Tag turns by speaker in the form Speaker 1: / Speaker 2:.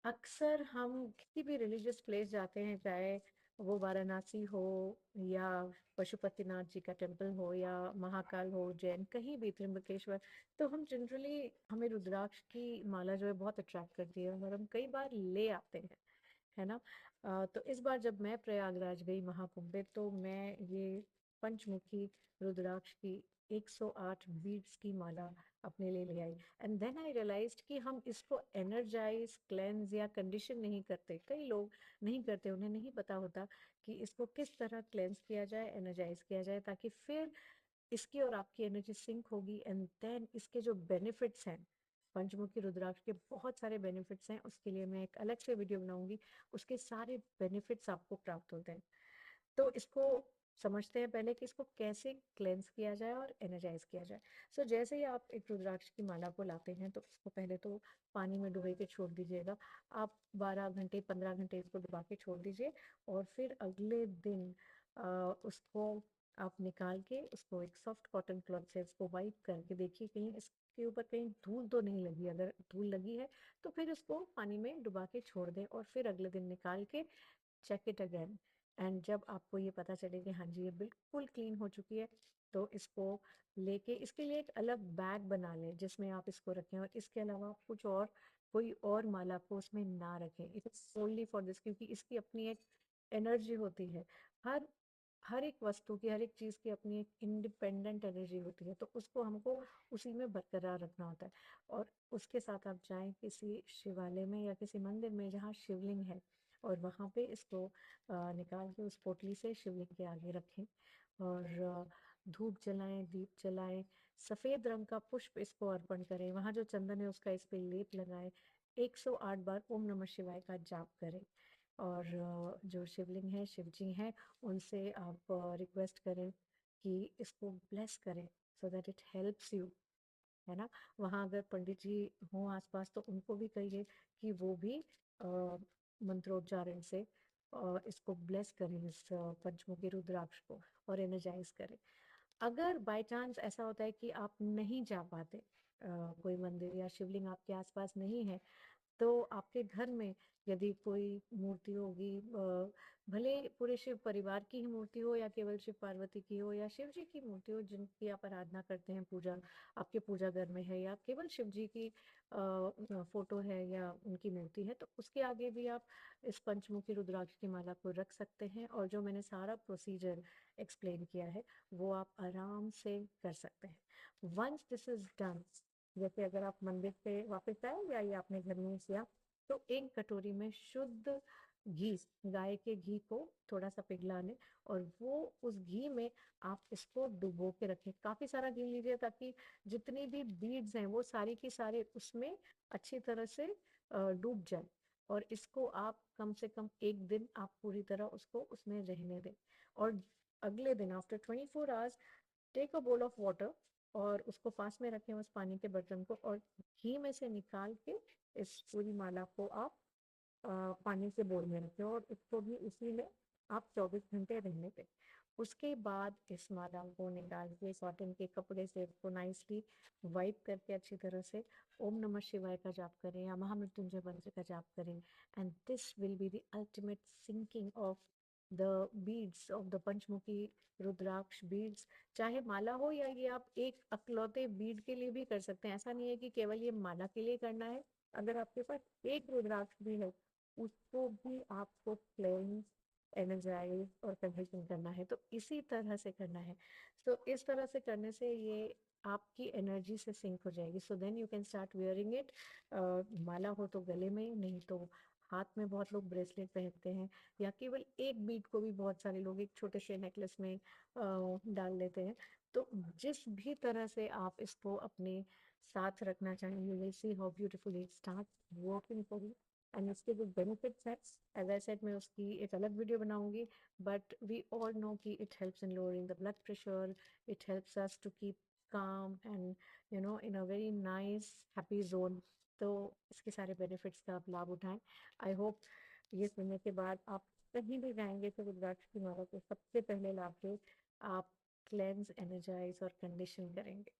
Speaker 1: अक्सर हम किसी भी रिलीजियस प्लेस जाते हैं, चाहे वो वाराणसी हो या पशुपतिनाथ जी का टेम्पल हो या महाकाल हो, जैन कहीं भी, त्र्यंबकेश्वर, तो हम जनरली हमें रुद्राक्ष की माला जो है बहुत अट्रैक्ट करती है और हम कई बार ले आते हैं, है ना। तो इस बार जब मैं प्रयागराज गई महाकुंभ में, तो मैं ये पंचमुखी रुद्राक्ष की 108 बीड्स की माला अपने लिए ले आई। एंड देन आई रियलाइज्ड कि हम इसको एनर्जाइज, क्लेंस या कंडीशन नहीं करते। कई लोग नहीं करते, उन्हें नहीं पता होता कि इसको किस तरह क्लेंस किया जाए, एनर्जाइज किया जाए, ताकि फिर इसकी और आपकी एनर्जी सिंक होगी। एंड देन इसके जो बेनिफिट्स हैं, पंचमुखी रुद्राक्ष के बहुत सारे बेनिफिट्स हैं, उसके लिए मैं एक अलग से वीडियो बनाऊंगी। उसके सारे बेनिफिट्स आपको प्राप्त होते हैं। तो इसको समझते हैं पहले कि इसको कैसे क्लेंस किया जाए और एनर्जाइज किया जाए। जैसे ही आप एक रुद्राक्ष की माला को लाते हैं, तो इसको पहले तो पानी में डुबो के छोड़ दीजिएगा। आप 12 घंटे 15 घंटे इसको डुबा के छोड़ दीजिए, और फिर अगले दिन उसको आप निकाल के उसको एक सॉफ्ट कॉटन क्लॉथ से इसको वाइप करके देखिए कहीं इसके ऊपर कहीं धूल तो नहीं लगी। अगर धूल लगी है तो फिर उसको पानी में डुबा के छोड़ दें, और फिर अगले दिन निकाल के चेक इट अगेन। एंड जब आपको ये पता चले कि हाँ जी ये बिल्कुल क्लीन हो चुकी है, तो इसको लेके इसके लिए एक अलग बैग बना लें जिसमें आप इसको रखें, और इसके अलावा कुछ और कोई और माला को उसमें ना रखें। इट इज सोनली फॉर दिस, क्योंकि इसकी अपनी एक एनर्जी होती है। हर हर एक वस्तु की, हर एक चीज की अपनी एक इंडिपेंडेंट एनर्जी होती है, तो उसको हमको उसी में बरकरार रखना होता है। और उसके साथ आप जाएं किसी शिवालय में या किसी मंदिर में जहाँ शिवलिंग है, और वहाँ पे इसको निकाल के उस पोटली से शिवलिंग के आगे रखें, और धूप जलाएं, दीप जलाएं, सफेद रंग का पुष्प इसको अर्पण करें, वहाँ जो चंदन है उसका इस पे लेप लगाएं, 108 बार ओम नमः शिवाय का जाप करें। और जो शिवलिंग है, शिव जी हैं, उनसे आप रिक्वेस्ट करें कि इसको ब्लेस करें, so that it helps you, है ना। वहाँ अगर पंडित जी हों आसपास, तो उनको भी कहिए कि वो भी मंत्रोच्चारण से इसको ब्लेस करें, इस पंचमुखी रुद्राक्ष को, और एनर्जाइज करें। अगर बाय चांस ऐसा होता है कि आप नहीं जा पाते, कोई मंदिर या शिवलिंग आपके आसपास नहीं है, तो आपके घर में यदि कोई मूर्ति होगी, भले पूरे शिव परिवार की ही मूर्ति हो या केवल शिव पार्वती की हो या शिव जी की मूर्ति हो जिनकी आप आराधना करते हैं, पूजा आपके पूजा घर में है, या केवल शिव जी की फोटो है या उनकी मूर्ति है, तो उसके आगे भी आप इस पंचमुखी रुद्राक्ष की माला को रख सकते हैं। और जो मैंने सारा प्रोसीजर एक्सप्लेन किया है, वो आप आराम से कर सकते हैं। वंस दिस इज डन, जैसे अगर आप मंदिर से वापस आए या ये आपने घर में किया, तो एक कटोरी में शुद्ध घी, गाय के घी को थोड़ा सा पिघला लें, और वो उस घी में आप इसको डुबो के रखें। काफी सारा घी लीजिए ताकि जितनी भी बीड्स हैं वो सारी की सारे उसमें अच्छी तरह से डूब जाए। और इसको आप कम से कम एक दिन आप पूरी तरह उसको उसमें रहने दें। और अगले दिन after 24 hours take a bowl of water, और उसको पास में रखें उस पानी के बर्तन को, और घी में से निकाल के इस पूरी माला को आप पानी के बोल में रखें, और इसको भी उसी में आप 24 घंटे रहने दें। उसके बाद इस माला को निकाल के कॉटन के कपड़े से इसको नाइसली वाइप करके अच्छी तरह से ओम नमः शिवाय का जाप करें या महामृत्युंजय मंत्र का जाप करें। And this will be the ultimate sinking of the beads of the panchmukhi rudraksha beads. चाहे माला हो या ये आप एक अकलौते बीड के लिए भी कर सकते हैं, ऐसा नहीं है कि केवल ये माला के लिए करना है। अगर आपके पास एक रुद्राक्ष भी है, उसको भी आपको क्लेंस, एनर्जाइज और कंडीशन करना है, तो इसी तरह से करना है। इस तरह से करने से ये आपकी एनर्जी से सिंक हो जाएगी। So then you can start wearing it. माला हो तो गले में, नहीं तो हाथ में बहुत लोग ब्रेसलेट पहनते हैं, या केवल एक बीट को भी बहुत सारे लोग एक छोटे से नेकलेस में डाल लेते हैं। तो जिस भी तरह से आप इसको अपने साथ रखना चाहें, you will see how beautifully it start working for you. And इसके जो बेनिफिट्स हैं, एज आई सेड, मैं उसकी एक अलग वीडियो बनाऊंगी। बट वी ऑल नो कि it helps in lowering the blood pressure, it helps us to keep calm and in a very nice happy zone। तो इसके सारे बेनिफिट्स का आप लाभ उठाएं। आई होप ये सुनने के बाद आप कहीं भी जाएंगे तो रुद्राक्ष की माला को सबसे पहले लाके आप क्लेंस, एनर्जाइज और कंडीशन करेंगे।